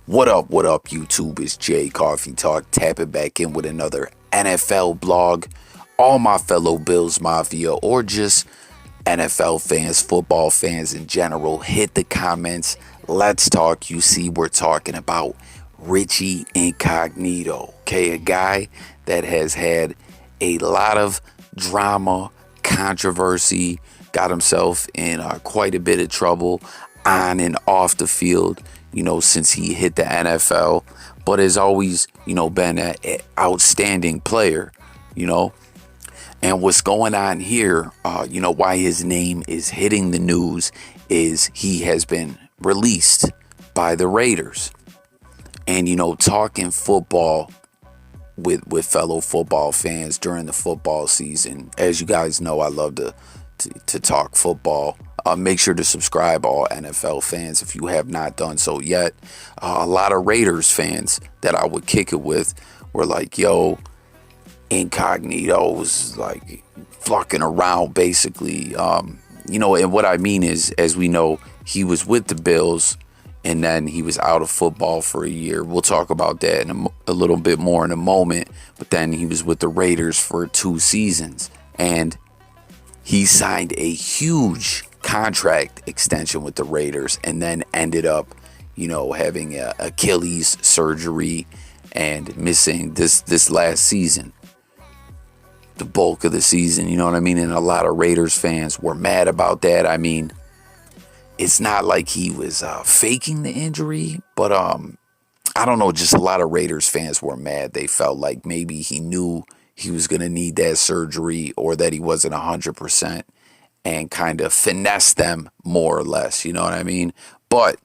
What up, YouTube? It's Jay Coffee Talk, tapping back in with another NFL blog. All my fellow Bills Mafia, or just NFL fans, football fans in general, hit the comments. Let's talk. You see, we're talking about Richie Incognito, okay? A guy that has had a lot of drama, controversy, got himself in quite a bit of trouble on and off the field, since he hit the NFL, but has always, been an outstanding player, And what's going on here, why his name is hitting the news is he has been released by the Raiders. And, talking football with fellow football fans during the football season. As you guys know, I love to talk football. Make sure to subscribe, all NFL fans, if you have not done so yet. A lot of Raiders fans that I would kick it with were like, yo, Incognito's like fucking around, basically. And what I mean is, as we know, he was with the Bills and then he was out of football for a year. We'll talk about that in a little bit more in a moment. But then he was with the Raiders for 2 seasons, and he signed a huge contract extension with the Raiders, and then ended up, having a Achilles surgery and missing this last season, the bulk of the season. You know what I mean? And a lot of Raiders fans were mad about that. I mean, it's not like he was faking the injury, but I don't know. Just a lot of Raiders fans were mad. They felt like maybe he knew he was going to need that surgery, or that he wasn't 100%, and kind of finesse them more or less. You know what I mean? But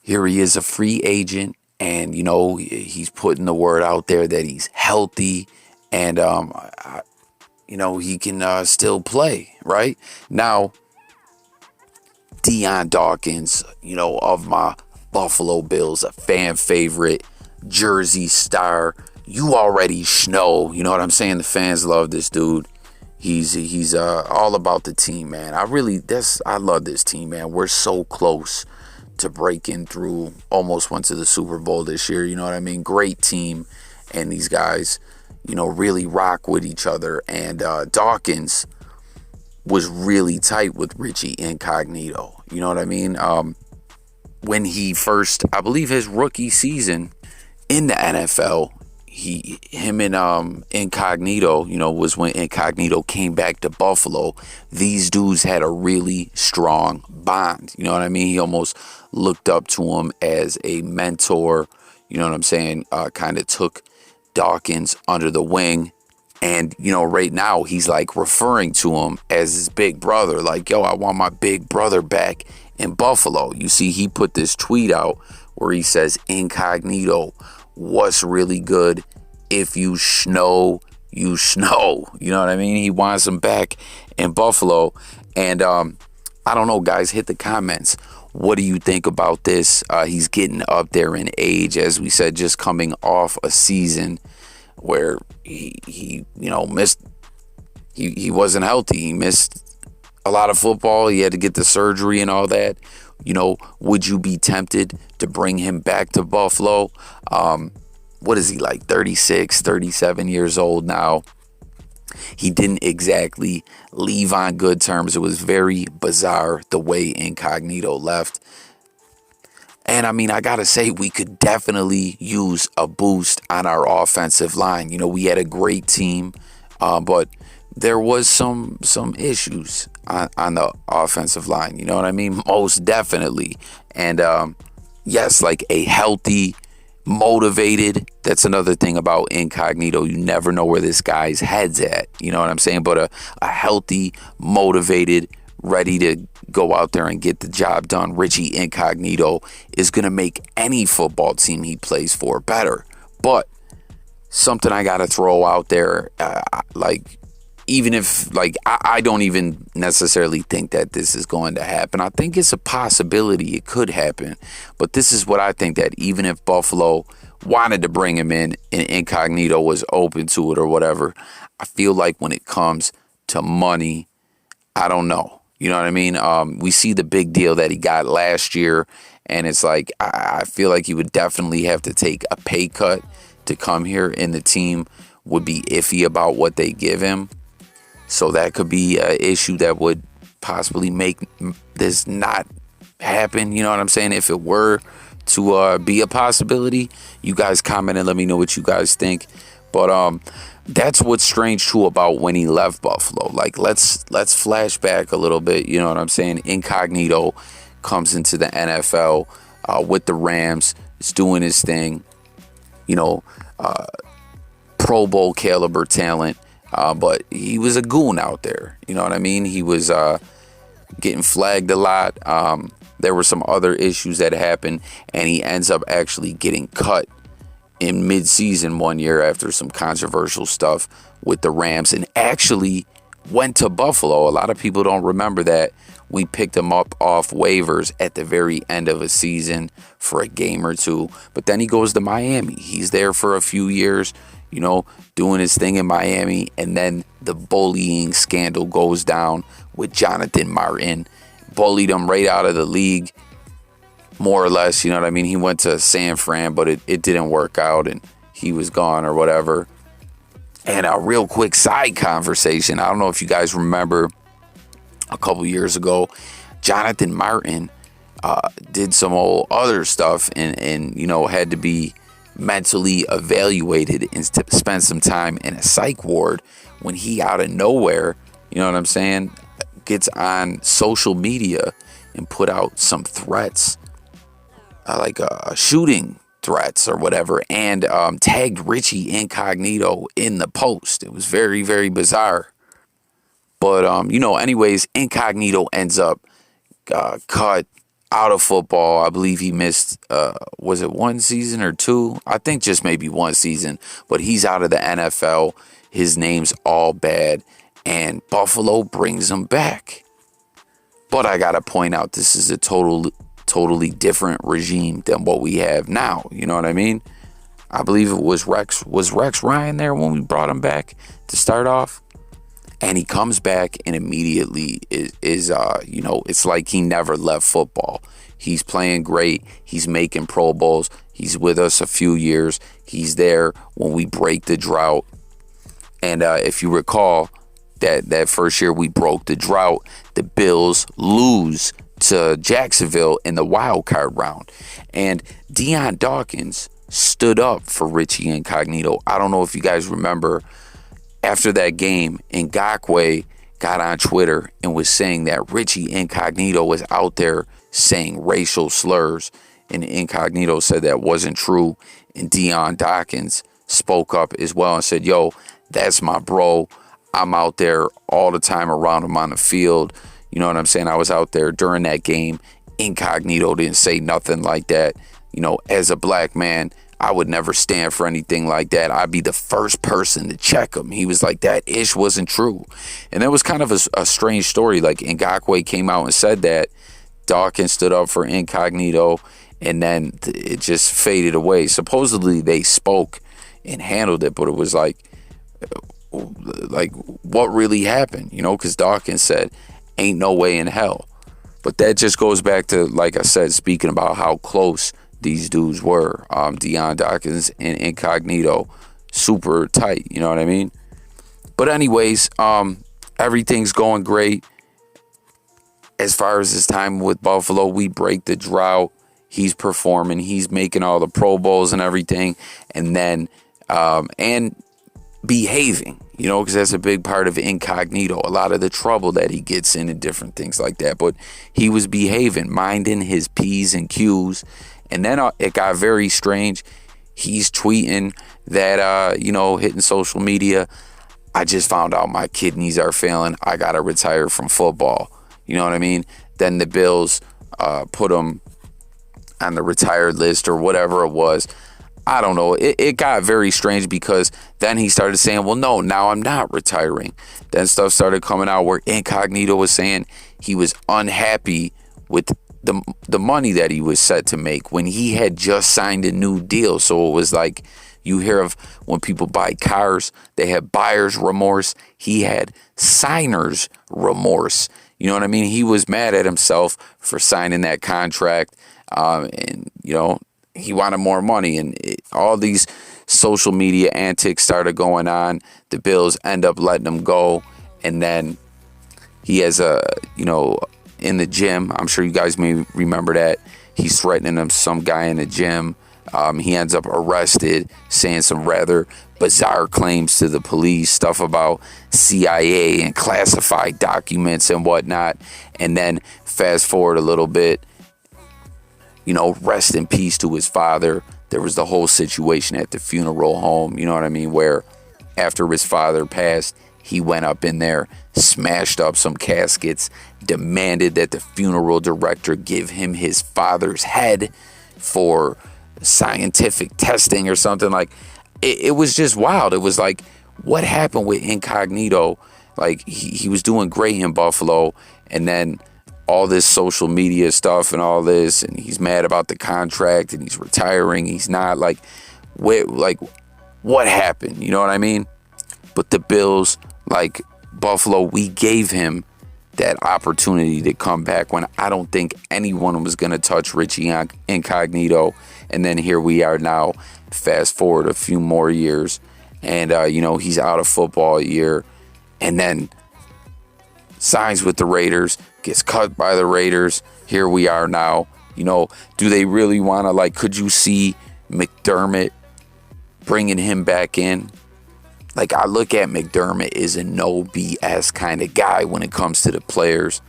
here he is, a free agent, and, he's putting the word out there that he's healthy, and, he can still play, right? Now, Dion Dawkins, of my Buffalo Bills, a fan favorite, Jersey star. You already know, you know what I'm saying? The fans love this dude. He's all about the team, man. I love this team, man. We're so close to breaking through. Almost went to the Super Bowl this year, you know what I mean? Great team, and these guys, really rock with each other. And Dawkins was really tight with Richie Incognito, you know what I mean? When he first, I believe his rookie season in the NFL, him and Incognito, was when Incognito came back to Buffalo. These dudes had a really strong bond. You know what I mean? He almost looked up to him as a mentor. You know what I'm saying? Kind of took Dawkins under the wing. And, right now he's like referring to him as his big brother. Like, yo, I want my big brother back in Buffalo. You see, he put this tweet out where he says, Incognito, what's really good? If you snow, you snow. You know what I mean? He wants him back in Buffalo. And I don't know, guys, hit the comments. What do you think about this? He's getting up there in age, as we said, just coming off a season where he missed. He wasn't healthy. He missed a lot of football. He had to get the surgery and all that. Would you be tempted to bring him back to Buffalo? What is he, like 36, 37 years old now? He didn't exactly leave on good terms. It was very bizarre the way Incognito left. And I mean, I got to say, we could definitely use a boost on our offensive line. We had a great team, but there was some issues on the offensive line. You know what I mean? Most definitely. And yes, like a healthy, motivated. That's another thing about Incognito. You never know where this guy's head's at. You know what I'm saying? But a healthy, motivated, ready to go out there and get the job done Richie Incognito is going to make any football team he plays for better. But something I got to throw out there, even if, I don't even necessarily think that this is going to happen. I think it's a possibility it could happen. But this is what I think, that even if Buffalo wanted to bring him in and Incognito was open to it or whatever, I feel like when it comes to money, I don't know. You know what I mean? We see the big deal that he got last year, And it's like, I feel like he would definitely have to take a pay cut to come here, and the team would be iffy about what they give him. So that could be an issue that would possibly make this not happen. You know what I'm saying? If it were to be a possibility, you guys comment and let me know what you guys think. But that's what's strange too about when he left Buffalo. Like, let's flash back a little bit. You know what I'm saying? Incognito comes into the NFL with the Rams. Is doing his thing. You know, Pro Bowl caliber talent. But he was a goon out there. You know what I mean? He was getting flagged a lot. There were some other issues that happened, and he ends up actually getting cut in mid-season one year after some controversial stuff with the Rams, and actually went to Buffalo. A lot of people don't remember that. We picked him up off waivers at the very end of a season for a game or two. But then he goes to Miami. He's there for a few years, you know, doing his thing in Miami. And then the bullying scandal goes down with Jonathan Martin. Bullied him right out of the league, more or less. You know what I mean? He went to San Fran, but it didn't work out, and he was gone or whatever. And a real quick side conversation. I don't know if you guys remember a couple years ago, Jonathan Martin did some old other stuff and you know, had to be mentally evaluated and spend some time in a psych ward when he out of nowhere, you know what I'm saying, gets on social media and put out some threats, like shooting threats or whatever, and tagged Richie Incognito in the post. It was very, very bizarre. But, you know, anyways, Incognito ends up cut out of football. I believe he missed, was it one season or two? I think just maybe one season. But he's out of the NFL. His name's all bad. And Buffalo brings him back. But I got to point out, this is a totally different regime than what we have now. You know what I mean? I believe it was Rex. Was Rex Ryan there when we brought him back to start off? And he comes back and immediately is you know, it's like he never left football. He's playing great. He's making Pro Bowls. He's with us a few years. He's there when we break the drought. And if you recall, that first year we broke the drought, the Bills lose to Jacksonville in the wild card round. And Dion Dawkins stood up for Richie Incognito. I don't know if you guys remember, after that game, Ngakoue got on Twitter and was saying that Richie Incognito was out there saying racial slurs. And Incognito said that wasn't true. And Dion Dawkins spoke up as well and said, yo, that's my bro. I'm out there all the time around him on the field. You know what I'm saying? I was out there during that game. Incognito didn't say nothing like that. You know, as a black man, I would never stand for anything like that. I'd be the first person to check him. He was like, that ish wasn't true. And that was kind of a strange story. Like, Ngakoue came out and said that. Dawkins stood up for Incognito, and then it just faded away. Supposedly they spoke and handled it, but it was like what really happened, you know, because Dawkins said, ain't no way in hell. But that just goes back to, like I said, speaking about how close these dudes were. Dion Dawkins and Incognito, super tight, you know what I mean? But anyways, everything's going great. As far as his time with Buffalo, we break the drought. He's performing. He's making all the Pro Bowls and everything. And then, and behaving, you know, because that's a big part of Incognito. A lot of the trouble that he gets in and different things like that. But he was behaving, minding his P's and Q's. And then it got very strange. He's tweeting that, you know, hitting social media, I just found out my kidneys are failing. I got to retire from football. You know what I mean? Then the Bills put him on the retired list or whatever it was. I don't know. It got very strange because then he started saying, well, no, now I'm not retiring. Then stuff started coming out where Incognito was saying he was unhappy with the money that he was set to make when he had just signed a new deal. So it was like, you hear of when people buy cars, they have buyer's remorse. He had signer's remorse. You know what I mean? He was mad at himself for signing that contract. And, he wanted more money. And all these social media antics started going on. The Bills end up letting him go. And then he has in the gym, I'm sure you guys may remember that, he's threatening some guy in the gym. He ends up arrested, saying some rather bizarre claims to the police, stuff about CIA and classified documents and whatnot. And then fast forward a little bit, rest in peace to his father. There was the whole situation at the funeral home, you know what I mean, where after his father passed, he went up in there, smashed up some caskets, demanded that the funeral director give him his father's head for scientific testing or something. Like, it was just wild. It was like, what happened with Incognito? Like, he was doing great in Buffalo, and then all this social media stuff and all this, and he's mad about the contract, and he's retiring. He's not, like, what happened? You know what I mean? But the Bills, like Buffalo, we gave him that opportunity to come back when I don't think anyone was going to touch Richie Incognito. And then here we are now, fast forward a few more years, and, he's out of football a year, and then signs with the Raiders, gets cut by the Raiders. Here we are now. Do they really want to, could you see McDermott bringing him back in? Like, I look at McDermott as a no BS kind of guy when it comes to the players.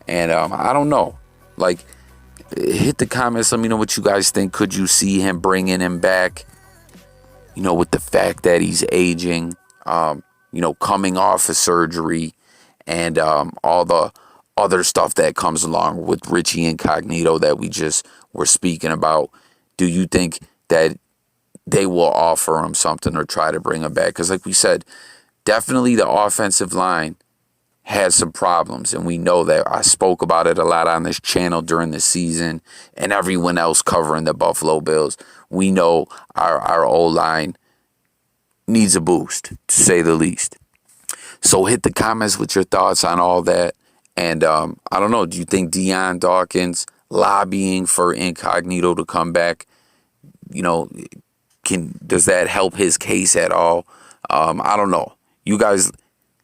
And I don't know. Like, hit the comments. Let me know what you guys think. Could you see him bringing him back? With the fact that he's aging, coming off of surgery, and all the other stuff that comes along with Richie Incognito that we just were speaking about. Do you think that they will offer him something or try to bring him back? Because like we said, definitely the offensive line has some problems, and we know that. I spoke about it a lot on this channel during the season, and everyone else covering the Buffalo Bills. We know our O-line needs a boost, to say the least. So hit the comments with your thoughts on all that. And I don't know, do you think Dion Dawkins lobbying for Incognito to come back, does that help his case at all? I don't know. You guys,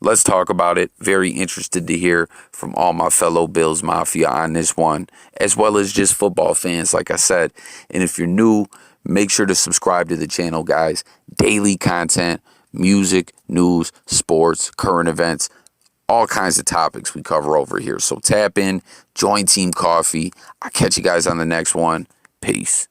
let's talk about it. Very interested to hear from all my fellow Bills Mafia on this one, as well as just football fans, like I said. And if you're new, make sure to subscribe to the channel, guys. Daily content, music, news, sports, current events, all kinds of topics we cover over here. So tap in, join Team Coffee. I'll catch you guys on the next one. Peace.